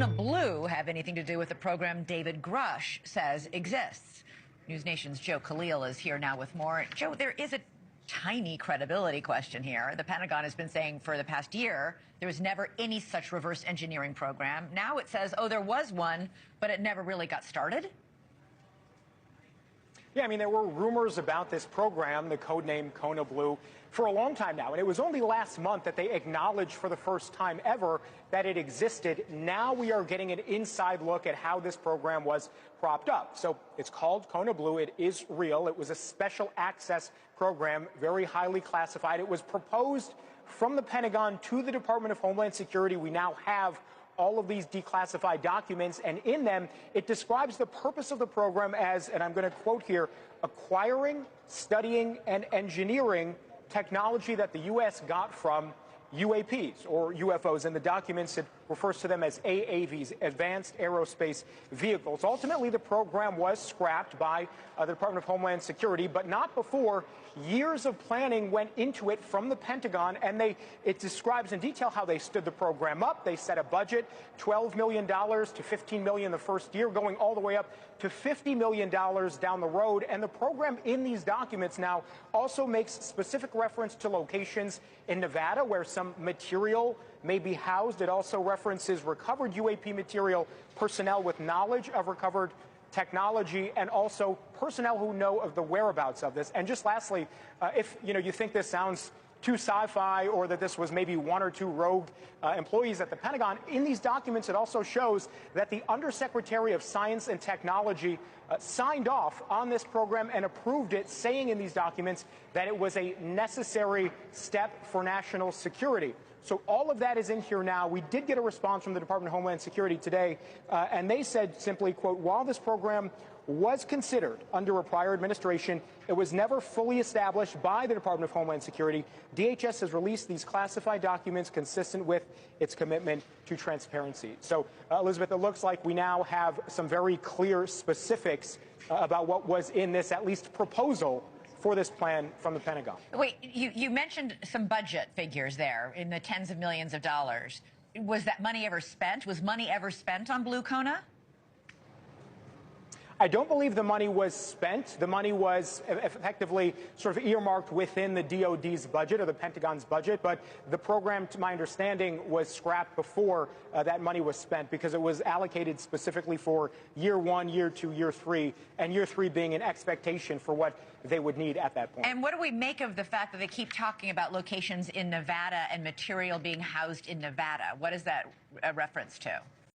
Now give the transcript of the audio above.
Kona Blue have anything to do with the program David Grush says exists? News Nation's Joe Khalil is here now with more. Joe, there is a tiny credibility question here. The Pentagon has been saying for the past year there was never any such reverse engineering program. Now it says, oh, there was one, but it never really got started. Yeah, I mean, there were rumors about this program, the codename Kona Blue, for a long time now. And it was only last month that they acknowledged for the first time ever that it existed. Now we are getting an inside look at how this program was propped up. So it's called Kona Blue. It is real. It was a special access program, very highly classified. It was proposed from the Pentagon to the Department of Homeland Security. We now have all of these declassified documents, and in them, it describes the purpose of the program as, and I'm going to quote here, acquiring, studying, and engineering technology that the U.S. got from UAPs, or UFOs. In the documents, it refers to them as AAVs, Advanced Aerospace Vehicles. Ultimately, the program was scrapped by the Department of Homeland Security, but not before years of planning went into it from the Pentagon, and it describes in detail how they stood the program up. They set a budget, $12 million to $15 million the first year, going all the way up to $50 million down the road. And the program in these documents now also makes specific reference to locations in Nevada where some material may be housed. It also references recovered UAP material, personnel with knowledge of recovered technology, and also personnel who know of the whereabouts of this. And just lastly, if you think this sounds too sci-fi, or that this was maybe one or two rogue employees at the Pentagon, in these documents it also shows that the Undersecretary of Science and Technology signed off on this program and approved it, saying in these documents that it was a necessary step for national security. So all of that is in here now. We did get a response from the Department of Homeland Security today, and they said simply, quote, while this program was considered under a prior administration, it was never fully established by the Department of Homeland Security. DHS has released these classified documents consistent with its commitment to transparency. So, Elizabeth, it looks like we now have some very clear specifics about what was in this, at least proposal, for this plan from the Pentagon. Wait, you mentioned some budget figures there in the tens of millions of dollars. Was that money ever spent? Was money ever spent on Blue Kona? I don't believe the money was spent. The money was effectively sort of earmarked within the DOD's budget, or the Pentagon's budget, but the program, to my understanding, was scrapped before that money was spent, because it was allocated specifically for year one, year two, year three, and year three being an expectation for what they would need at that point. And what do we make of the fact that they keep talking about locations in Nevada and material being housed in Nevada? What is that a reference to?